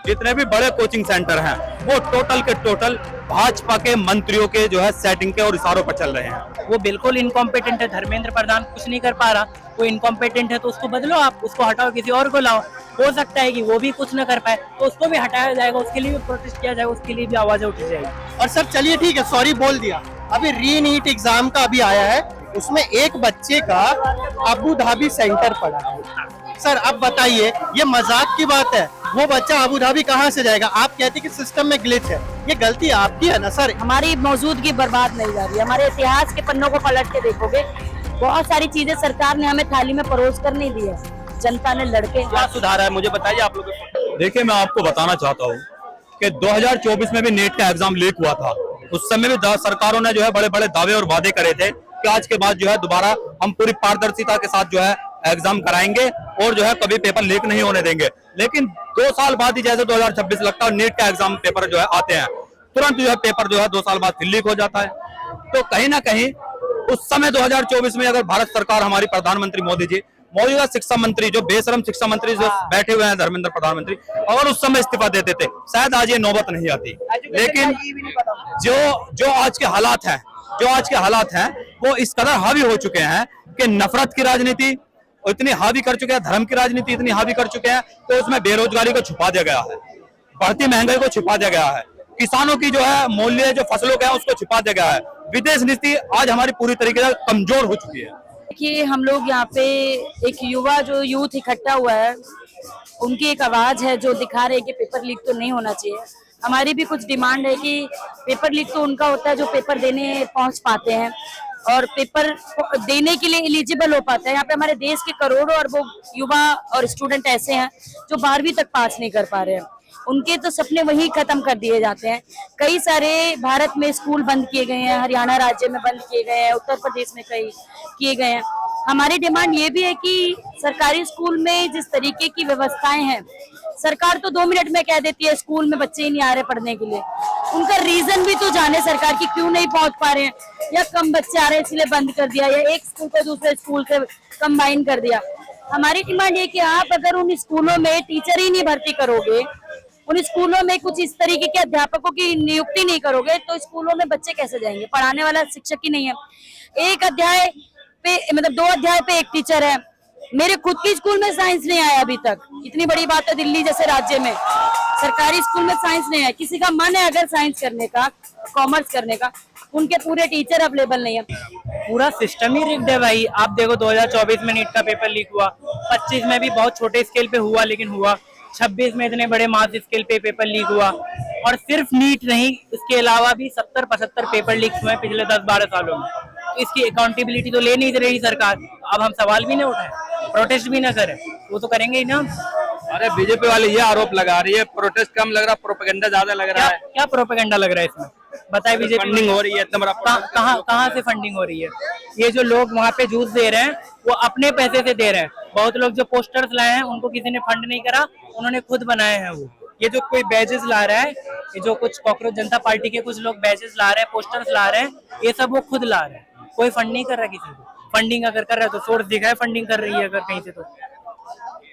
जितने भी बड़े कोचिंग सेंटर हैं वो टोटल के टोटल भाजपा के मंत्रियों के जो है सेटिंग के और इशारों पर चल रहे हैं। वो बिल्कुल इनकॉम्पिटेंट है। धर्मेंद्र प्रधान कुछ नहीं कर पा रहा, वो इनकॉम्पिटेंट है तो उसको बदलो, आप उसको हटाओ, किसी और को लाओ। हो सकता है कि वो भी कुछ न कर पाए तो उसको भी हटाया जाएगा, उसके लिए भी प्रोटेस्ट किया जाएगा, उसके लिए भी आवाजें उठी जाएगी। और सर चलिए ठीक है, सॉरी बोल दिया। अभी री नीट एग्जाम का अभी आया है, उसमें एक बच्चे का अबू धाबी सेंटर पड़ा है। सर अब बताइए, ये मजाक की बात है? वो बच्चा अबू धाबी कहाँ से जाएगा? आप कहते हैं कि सिस्टम में ग्लिच है, ये गलती आपकी है ना सर। हमारी मौजूदगी बर्बाद नहीं जा रही है। हमारे इतिहास के पन्नों को पलट के देखोगे, बहुत सारी चीजें सरकार ने हमें थाली में परोस कर नहीं दी है, जनता ने लड़के। क्या सुधार है मुझे बताइए आप लोग। देखिए मैं आपको बताना चाहता हूँ कि 2024 में भी नीट का एग्जाम लीक हुआ था। उस समय भी सरकारों ने जो है बड़े बड़े दावे और वादे करे थे कि आज के बाद जो है दोबारा हम पूरी पारदर्शिता के साथ जो है एग्जाम कराएंगे और जो है कभी पेपर लीक नहीं होने देंगे। लेकिन 2 साल बाद ही जैसे 2026 लगता है नीट का एग्जाम पेपर जो है आते हैं, तुरंत जो है पेपर जो है 2 साल बाद फिर लीक हो जाता है। तो कहीं ना कहीं उस समय 2024 में अगर भारत सरकार, हमारी प्रधानमंत्री मोदी जी, मौजूदा शिक्षा मंत्री जो बेशरम शिक्षा मंत्री जो बैठे हुए हैं धर्मेंद्र प्रधानमंत्री, अगर उस समय इस्तीफा देते थे शायद आज ये नौबत नहीं आती। लेकिन जो आज के हालात हैं वो इस कदर हावी हो चुके हैं कि नफरत की राजनीति इतनी हावी कर चुके हैं, धर्म की राजनीति इतनी हावी कर चुके हैं, तो उसमें बेरोजगारी को छुपा दिया गया है, बढ़ती महंगाई को छुपा दिया गया है, किसानों की जो है मूल्य जो फसलों का है उसको छुपा दिया गया है। विदेश नीति आज हमारी पूरी तरीके से कमजोर हो चुकी है। देखिए, हम लोग यहाँ पे एक युवा जो यूथ इकट्ठा हुआ है, उनकी एक आवाज है जो दिखा रहे हैं कि पेपर लीक तो नहीं होना चाहिए। हमारी भी कुछ डिमांड है कि पेपर लीक तो उनका होता है जो पेपर देने पहुंच पाते हैं और पेपर देने के लिए एलिजिबल हो पाता है। यहाँ पे हमारे देश के करोड़ों अरबों युवा और स्टूडेंट ऐसे हैं जो 12वीं तक पास नहीं कर पा रहे हैं, उनके तो सपने वही खत्म कर दिए जाते हैं। कई सारे भारत में स्कूल बंद किए गए हैं, हरियाणा राज्य में बंद किए गए हैं, उत्तर प्रदेश में कई किए गए हैं। हमारी डिमांड ये भी है कि सरकारी स्कूल में जिस तरीके की व्यवस्थाएं हैं, सरकार तो 2 मिनट में कह देती है स्कूल में बच्चे ही नहीं आ रहे पढ़ने के लिए। उनका रीजन भी तो जाने सरकार की, क्यों नहीं पहुंच पा रहे हैं, या कम बच्चे आ रहे हैं इसलिए बंद कर दिया, या एक स्कूल को दूसरे स्कूल से कंबाइन कर दिया। हमारी डिमांड ये कि आप अगर उन स्कूलों में टीचर ही नहीं भर्ती करोगे, उन स्कूलों में कुछ इस तरीके के अध्यापकों की नियुक्ति नहीं करोगे, तो स्कूलों में बच्चे कैसे जाएंगे? पढ़ाने वाला शिक्षक ही नहीं है। एक अध्याय पे मतलब 2 अध्याय पे एक टीचर है। मेरे खुद की स्कूल में साइंस नहीं आया अभी तक। इतनी बड़ी बात है, दिल्ली जैसे राज्य में सरकारी स्कूल में साइंस नहीं है। किसी का मन है अगर साइंस करने का, कॉमर्स करने का, उनके पूरे टीचर अवेलेबल नहीं है। पूरा सिस्टम ही रिग्ड है भाई। आप देखो 2024 में नीट का पेपर लीक हुआ, 25 में भी बहुत छोटे स्केल पे हुआ लेकिन हुआ, 26 में इतने बड़े मास स्केल पे पेपर लीक हुआ। और सिर्फ नीट नहीं, इसके अलावा भी 70-75 पेपर लीक हुए पिछले 10-12 सालों में। तो इसकी अकाउंटेबिलिटी तो ले नहीं रही सरकार। अब हम सवाल भी नहीं उठाए, प्रोटेस्ट भी ना करें, वो तो करेंगे ही ना। अरे बीजेपी वाले ये आरोप लगा रही है प्रोटेस्ट कम लग रहा, प्रोपेगेंडा ज्यादा लग रहा है। क्या प्रोपेगेंडा लग रहा है इसमें? बताए बीजेपी फंडिंग हो रही है, कहाँ से फंडिंग हो रही है? ये जो लोग वहाँ पे जूस दे रहे हैं वो अपने पैसे से दे रहे हैं। बहुत लोग जो पोस्टर्स लाए हैं उनको किसी ने फंड नहीं करा, उन्होंने खुद बनाए हैं। वो ये जो कोई बैजेस ला रहा है, ये जो कुछ कॉकरोच जनता पार्टी के कुछ लोग बैजेस ला रहे हैं, पोस्टर्स ला रहे हैं, ये सब वो खुद ला रहे हैं। कोई फंड नहीं कर रहा किसी को। फंडिंग अगर कर रहा है तो सोर्स दिखाए फंडिंग कर रही है अगर कहीं से। तो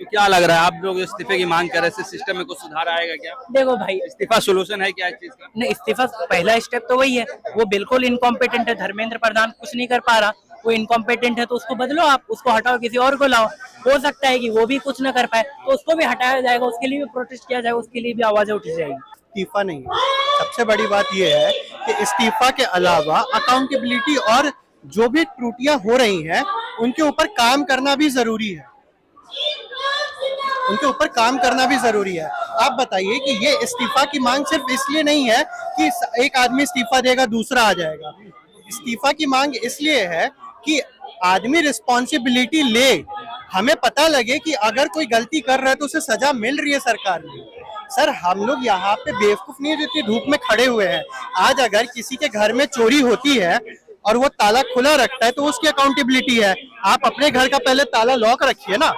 क्या लग रहा है आप लोग इस्तीफे की मांग कर रहे हैं, सिस्टम में कुछ सुधार आएगा क्या? देखो भाई, इस्तीफा सोल्यूशन है क्या इस चीज का? नहीं, इस्तीफा पहला स्टेप तो वही है। वो बिल्कुल इनकॉम्पिटेंट है। धर्मेंद्र प्रधान कुछ नहीं कर पा रहा, वो इनकॉम्पिटेंट है तो उसको बदलो, आप उसको हटाओ, किसी और को लाओ। हो सकता है कि वो भी कुछ न कर पाए तो उसको भी हटाया जाएगा, उसके लिए भी प्रोटेस्ट किया जाएगा, उसके लिए भी आवाजें उठी जाएगी। इस्तीफा नहीं है, सबसे बड़ी बात यह है कि इस्तीफा के अलावा अकाउंटेबिलिटी और जो भी त्रुटियां हो रही हैं उनके ऊपर काम करना भी जरूरी है। उनके ऊपर काम करना भी जरूरी है। आप बताइए कि ये इस्तीफा की मांग सिर्फ इसलिए नहीं है कि एक आदमी इस्तीफा देगा दूसरा आ जाएगा। इस्तीफा की मांग इसलिए है कि आदमी रिस्पॉन्सिबिलिटी ले, हमें पता लगे कि अगर कोई गलती कर रहा है तो उसे सजा मिल रही है सरकार में। सर हम लोग यहाँ पे बेवकूफ नहीं है जो इतनी धूप में खड़े हुए हैं। आज अगर किसी के घर में चोरी होती है और वो ताला खुला रखता है तो उसकी अकाउंटेबिलिटी है। आप अपने घर का पहले ताला लॉक रखिए ना।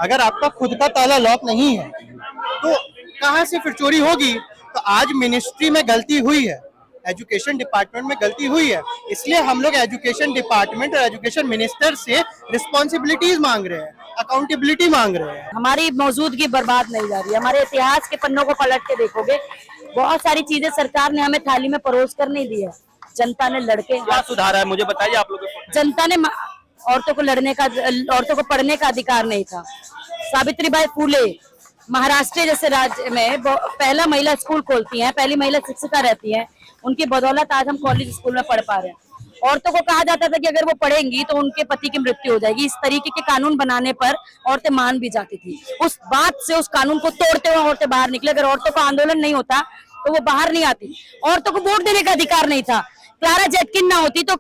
अगर आपका खुद का ताला लॉक नहीं है तो कहाँ से फिर चोरी होगी? तो आज मिनिस्ट्री में गलती हुई है, एजुकेशन डिपार्टमेंट में गलती हुई है, इसलिए हम लोग एजुकेशन डिपार्टमेंट और एजुकेशन मिनिस्टर से रिस्पॉन्सिबिलिटीज मांग रहे हैं। अकाउंटेबिलिटी मांग रहे हैं। हमारी मौजूदगी बर्बाद नहीं जा रही है। हमारे इतिहास के पन्नों को पलट के देखोगे, बहुत सारी चीजें सरकार ने हमें थाली में परोस कर नहीं दी है। जनता ने लड़के, क्या सुधार है मुझे बताइए आप लोग। जनता ने औरतों को पढ़ने का अधिकार नहीं था। सावित्रीबाई फूले महाराष्ट्र जैसे राज्य में पहला महिला स्कूल खोलती हैं, पहली महिला शिक्षिका रहती हैं। उनकी बदौलत आज हम कॉलेज स्कूल में पढ़ पा रहे हैं। औरतों को कहा जाता था कि अगर वो पढ़ेंगी तो उनके पति की मृत्यु हो जाएगी। इस तरीके के कानून बनाने पर औरतें मान भी जाती थी। उस बात से, उस कानून को तोड़ते हुए औरतें बाहर निकले। अगर औरतों का आंदोलन नहीं होता तो वो बाहर नहीं आती। औरतों को वोट देने का अधिकार नहीं था। क्लारा जेटकिन ना होती तो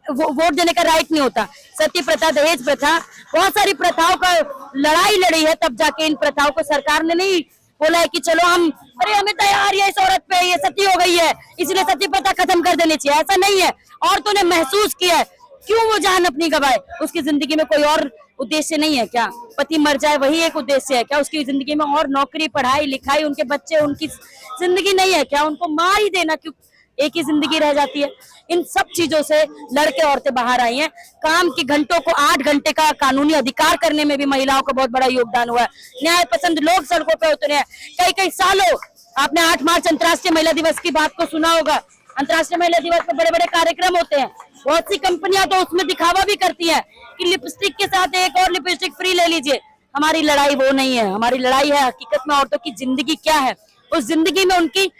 वोट देने का राइट नहीं होता। सती प्रथा, दहेज प्रथा, बहुत सारी प्रथाओं का लड़ाई लड़ी है, तब जाके इन प्रथाओं को सरकार ने नहीं बोला है कि चलो हमें तैयार है, इस औरत पे ये सती हो गई है इसलिए सती प्रथा खत्म कर देनी चाहिए। ऐसा नहीं है। औरतों ने महसूस किया है, क्यों वो जान अपनी गवाए। उसकी जिंदगी में कोई और उद्देश्य नहीं है क्या? पति मर जाए वही एक उद्देश्य है क्या? उसकी जिंदगी में और नौकरी, पढ़ाई लिखाई, उनके बच्चे, उनकी जिंदगी नहीं है क्या? उनको मार ही देना क्यों? एक ही जिंदगी रह जाती है। इन सब चीजों से लड़के औरतें बाहर आई हैं। काम के घंटों को 8 घंटे का कानूनी अधिकार करने में भी महिलाओं का बहुत बड़ा योगदान हुआ है। न्याय पसंद लोग सड़कों पर उतरे हैं। कई सालों, आपने 8 मार्च अंतर्राष्ट्रीय महिला दिवस की बात को सुना होगा। अंतर्राष्ट्रीय महिला दिवस पर बड़े बड़े कार्यक्रम होते हैं। बहुत सी कंपनियां तो उसमें दिखावा भी करती है कि लिपस्टिक के साथ एक और लिपस्टिक फ्री ले लीजिए। हमारी लड़ाई वो नहीं है। हमारी लड़ाई है हकीकत में औरतों की जिंदगी क्या है, उस जिंदगी में उनकी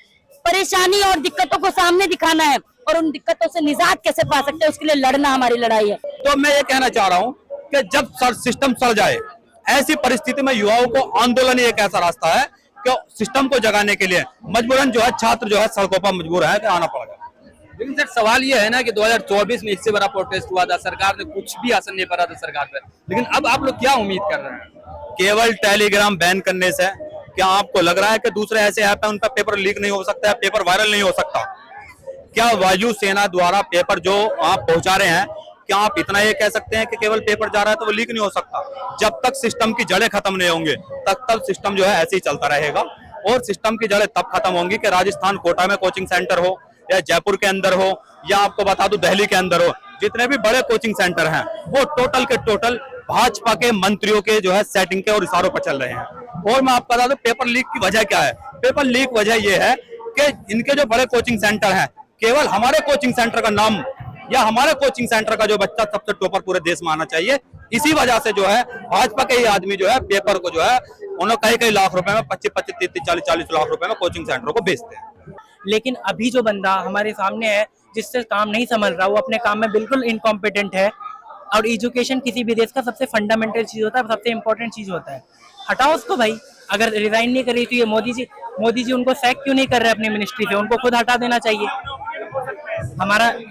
परेशानी और दिक्कतों को सामने दिखाना है और उन दिक्कतों से निजात कैसे पा सकते हैं उसके लिए लड़ना हमारी लड़ाई है। तो मैं ये कहना चाह रहा हूँ कि जब सिस्टम सड़ जाए, ऐसी परिस्थिति में युवाओं को आंदोलन ही एक ऐसा रास्ता है कि सिस्टम को जगाने के लिए मजबूरन जो है छात्र जो है सड़कों पर मजबूर है कि आना पड़ेगा। लेकिन सर सवाल ये है ना कि 2024 में इससे बड़ा प्रोटेस्ट हुआ था, सरकार ने कुछ भी असर नहीं पड़ा था सरकार पे। लेकिन अब आप लोग क्या उम्मीद कर रहे हैं? केवल टेलीग्राम बैन करने से क्या आपको लग रहा है कि दूसरे ऐसे ऐप है उन पर पेपर लीक नहीं हो सकता है, पेपर वायरल नहीं हो सकता? क्या वायुसेना द्वारा पेपर जो आप पहुंचा रहे हैं, क्या आप इतना ये कह सकते हैं कि केवल पेपर जा रहा है तो वो लीक नहीं हो सकता? जब तक सिस्टम की जड़ें खत्म नहीं होंगे तब सिस्टम जो है ऐसे ही चलता रहेगा। और सिस्टम की जड़ें तब खत्म होंगी कि राजस्थान कोटा में कोचिंग सेंटर हो, या जयपुर के अंदर हो, या आपको बता दूं दिल्ली के अंदर हो, जितने भी बड़े कोचिंग सेंटर हैं वो टोटल के टोटल भाजपा के मंत्रियों के जो है सेटिंग के और इशारों पर चल रहे हैं। और मैं आपको बता दूं पेपर लीक की वजह क्या है। पेपर लीक वजह यह है कि इनके जो बड़े कोचिंग सेंटर हैं, केवल हमारे कोचिंग सेंटर का नाम या हमारे कोचिंग सेंटर का जो बच्चा सबसे टॉपर पूरे देश में आना चाहिए, इसी वजह से जो है भाजपा के ही आदमी जो है पेपर को जो है उन्होंने कई लाख रुपए में 25-25, 30-40 लाख रुपए में कोचिंग सेंटरों को बेचते हैं। लेकिन अभी जो बंदा हमारे सामने है जिससे काम नहीं समझ रहा, वो अपने काम में बिल्कुल इनकॉम्पिटेंट है। और एजुकेशन किसी भी देश का सबसे फंडामेंटल चीज होता है, सबसे इंपॉर्टेंट चीज होता है। हटाओ उसको भाई। अगर रिजाइन नहीं कर रही तो ये मोदी जी उनको सैक क्यों नहीं कर रहे अपनी मिनिस्ट्री से? उनको खुद हटा देना चाहिए।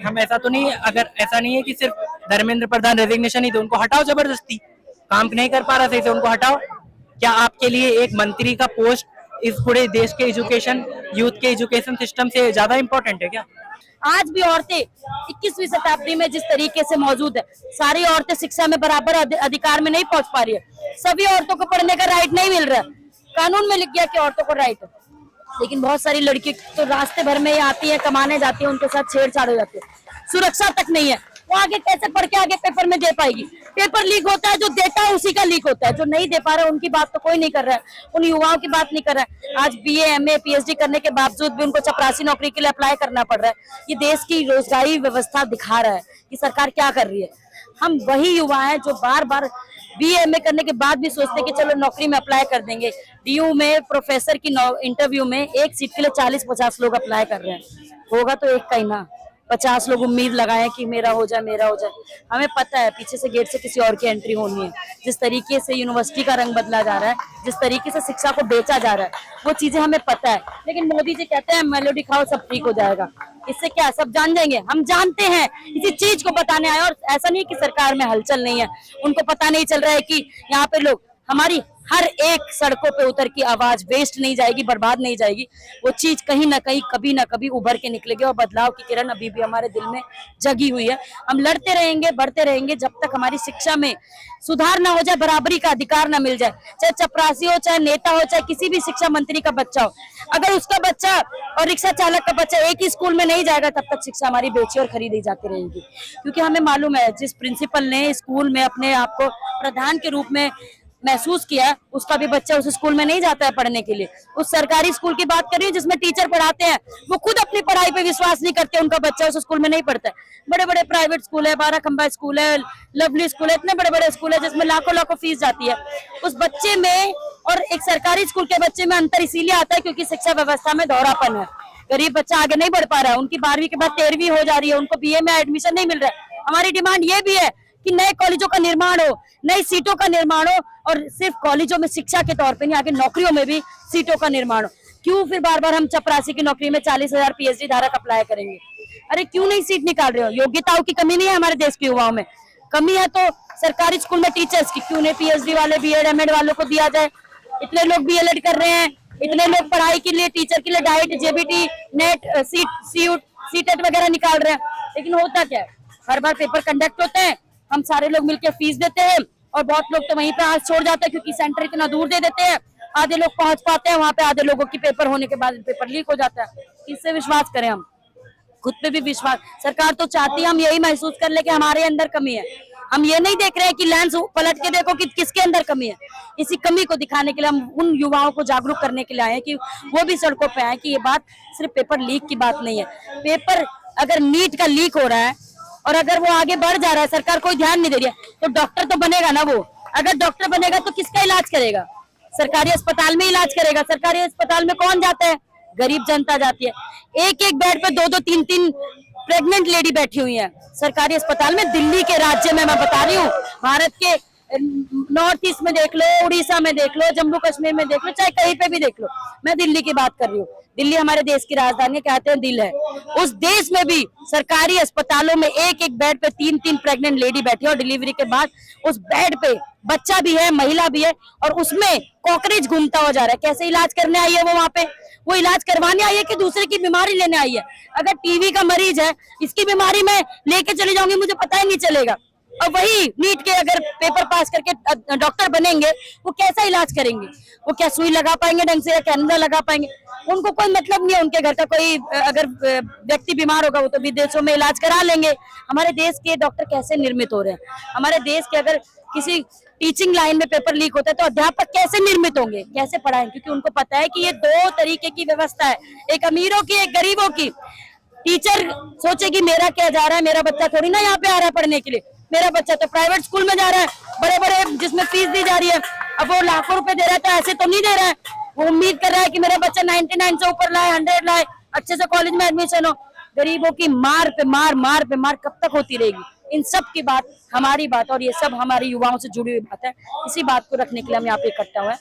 हम ऐसा तो नहीं, अगर ऐसा नहीं है कि सिर्फ धर्मेंद्र प्रधान रेजिग्नेशन ही दे, उनको हटाओ जबरदस्ती। काम नहीं कर पा रहा सही से, उनको हटाओ। क्या आपके लिए एक मंत्री का पोस्ट इस पूरे देश के एजुकेशन, यूथ के एजुकेशन सिस्टम से ज्यादा इंपॉर्टेंट है क्या? आज भी औरतें 21वीं शताब्दी में जिस तरीके से मौजूद है, सारी औरतें शिक्षा में बराबर अधिकार में नहीं पहुंच पा रही है। सभी औरतों को पढ़ने का राइट नहीं मिल रहा है। कानून में लिख गया कि औरतों को राइट है, लेकिन बहुत सारी लड़की तो रास्ते भर में ही आती है, कमाने जाती है, उनके साथ छेड़छाड़ हो जाती है। सुरक्षा तक नहीं है। वो आगे कैसे पढ़ के आगे पेपर में दे पाएगी? पेपर लीक होता है, जो देता है उसी का लीक होता है। जो नहीं दे पा रहा है उनकी बात तो कोई नहीं कर रहा है, उन युवाओं की बात नहीं कर रहा है। आज BA, MA, PhD करने के बावजूद भी उनको चपरासी नौकरी के लिए अप्लाई करना पड़ रहा है। ये देश की रोजगारी व्यवस्था दिखा रहा है कि सरकार क्या कर रही है। हम वही युवा हैं जो बार बार BA, MA करने के बाद भी सोचते हैं कि चलो नौकरी में अप्लाई कर देंगे। DU में प्रोफेसर की इंटरव्यू में एक सीट के लिए 40-50 लोग अप्लाई कर रहे हैं। होगा तो एक का ही ना, 50 लोग उम्मीद लगाए कि मेरा हो जाए, मेरा हो जाए। हमें पता है पीछे से गेट से किसी और की एंट्री होनी है। जिस तरीके से यूनिवर्सिटी का रंग बदला जा रहा है, जिस तरीके से शिक्षा को बेचा जा रहा है, वो चीजें हमें पता है। लेकिन मोदी जी कहते हैं मेलोडी खाओ सब ठीक हो जाएगा। इससे क्या सब जान जाएंगे? हम जानते हैं, इसी चीज को बताने आए। और ऐसा नहीं कि सरकार में हलचल नहीं है, उनको पता नहीं चल रहा है कि यहाँ पे लोग हमारी हर एक सड़कों पे उतर की आवाज वेस्ट नहीं जाएगी, बर्बाद नहीं जाएगी। वो चीज कहीं ना कहीं कभी ना कभी उभर के निकलेगी और बदलाव की किरण अभी भी हमारे दिल में जगी हुई है। हम लड़ते रहेंगे, बढ़ते रहेंगे जब तक हमारी शिक्षा में सुधार ना हो जाए, बराबरी का अधिकार ना मिल जाए। चाहे चपरासी हो, चाहे नेता हो, चाहे किसी भी शिक्षा मंत्री का बच्चा हो, अगर उसका बच्चा और रिक्शा चालक का बच्चा एक ही स्कूल में नहीं जाएगा, तब तक शिक्षा हमारी बेची और खरीदी जाती रहेगी। क्योंकि हमें मालूम है जिस प्रिंसिपल ने स्कूल में अपने आप को प्रधान के रूप में महसूस किया, उसका भी बच्चा उस स्कूल में नहीं जाता है पढ़ने के लिए। उस सरकारी स्कूल की बात कर रही हूँ जिसमें टीचर पढ़ाते हैं, वो खुद अपनी पढ़ाई पे विश्वास नहीं करते, उनका बच्चा उस स्कूल में नहीं पढ़ता है। बड़े बड़े प्राइवेट स्कूल है, 12 खंबा स्कूल है, लवली स्कूल है, इतने बड़े बड़े स्कूल है जिसमें लाखों लाखों फीस जाती है। उस बच्चे में और एक सरकारी स्कूल के बच्चे में अंतर इसीलिए आता है क्योंकि शिक्षा व्यवस्था में दोहरापन है। गरीब बच्चा आगे नहीं बढ़ पा रहा है, उनकी 12वीं के बाद 13वीं हो जा रही है, उनको बीए में एडमिशन नहीं मिल रहा है। हमारी डिमांड ये भी है कि नए कॉलेजों का निर्माण हो, नई सीटों का निर्माण हो, और सिर्फ कॉलेजों में शिक्षा के तौर पे नहीं, आगे नौकरियों में भी सीटों का निर्माण हो। क्यों फिर बार बार हम चपरासी की नौकरी में 40,000 पीएचडी धारक अप्लाई करेंगे? अरे क्यों नहीं सीट निकाल रहे हो? योग्यताओं की कमी नहीं है हमारे देश के युवाओं में? कमी है तो सरकारी स्कूल में टीचर्स की, क्यों नहीं पीएचडी वाले, बीएड एमएड वालों को दिया जाए? इतने लोग बीएलएड कर रहे हैं, इतने लोग पढ़ाई के लिए, टीचर के लिए डाइट, जेबीटी, नेट, सीटेट वगैरह निकाल रहे हैं, लेकिन होता क्या है? हर बार पेपर कंडक्ट होते हैं, हम सारे लोग मिलकर फीस देते हैं और बहुत लोग तो वहीं पे हाथ छोड़ जाते हैं क्योंकि सेंटर इतना दूर दे देते हैं। आधे लोग पहुंच पाते हैं वहां पे, आधे लोगों की पेपर होने के बाद पेपर लीक हो जाता है। किससे विश्वास करें हम? खुद पे भी विश्वास। सरकार तो चाहती है हम यही महसूस कर ले कि हमारे अंदर कमी है। हम ये नहीं देख रहे हैं कि लेंस पलट के देखो कि किसके अंदर कमी है। इसी कमी को दिखाने के लिए हम उन युवाओं को जागरूक करने के लिए आए हैं कि वो भी सड़कों पे आए कि ये बात सिर्फ पेपर लीक की बात नहीं है। पेपर अगर नीट का लीक हो रहा है और अगर वो आगे बढ़ जा रहा है, सरकार कोई ध्यान नहीं दे रही है, तो डॉक्टर तो बनेगा ना वो। अगर डॉक्टर बनेगा तो किसका इलाज करेगा? सरकारी अस्पताल में इलाज करेगा। सरकारी अस्पताल में कौन जाता है? गरीब जनता जाती है। एक एक बेड पे 2-2, 3-3 प्रेग्नेंट लेडी बैठी हुई है सरकारी अस्पताल में। दिल्ली के राज्य में मैं बता रही हूँ, भारत के नॉर्थ ईस्ट में देख लो, उड़ीसा में देख लो, जम्मू कश्मीर में देख लो, चाहे कहीं पे भी देख लो, मैं दिल्ली की बात कर रही हूँ। दिल्ली हमारे देश की राजधानी, कहते हैं दिल है। उस देश में भी सरकारी अस्पतालों में एक एक बेड पे 3-3 प्रेग्नेंट लेडी बैठी है और डिलीवरी के बाद उस बेड पे बच्चा भी है, महिला भी है, और उसमें कॉकरोच घूमता हुआ जा रहा है। कैसे इलाज करने आई है वो वहां पे? वो इलाज करवाने आई है कि दूसरे की बीमारी लेने आई है? अगर टीवी का मरीज है, इसकी बीमारी में लेके चली जाऊंगी, मुझे पता ही नहीं चलेगा। और वही नीट के अगर पेपर पास करके डॉक्टर बनेंगे, वो कैसा इलाज करेंगे? वो क्या सुई लगा पाएंगे ढंग से या कैंडा लगा पाएंगे? उनको कोई मतलब नहीं है। उनके घर का कोई अगर व्यक्ति बीमार होगा वो तो विदेशों में इलाज करा लेंगे। हमारे देश के डॉक्टर कैसे निर्मित हो रहे हैं? हमारे देश के अगर किसी टीचिंग लाइन में पेपर लीक होता है तो अध्यापक कैसे निर्मित होंगे, कैसे पढ़ाएंगे? क्योंकि उनको पता है कि ये 2 तरीके की व्यवस्था है, एक अमीरों की, एक गरीबों की। टीचर सोचेगी मेरा क्या जा रहा है, मेरा बच्चा थोड़ी ना यहाँ पे आ रहा है पढ़ने के लिए, मेरा बच्चा तो प्राइवेट स्कूल में जा रहा है, बड़े बड़े जिसमें फीस दी जा रही है। अब वो लाखों रुपए दे रहा है तो ऐसे तो नहीं दे रहा है। वो उम्मीद कर रहा है कि मेरा बच्चा 99 से ऊपर लाए, 100 लाए, अच्छे से कॉलेज में एडमिशन हो। गरीबों की मार पे मार कब तक होती रहेगी? इन सब की बात, हमारी बात, और ये सब हमारे युवाओं से जुड़ी हुई बात है। इसी बात को रखने के लिए हम यहाँ पे इकट्ठा हुए हैं।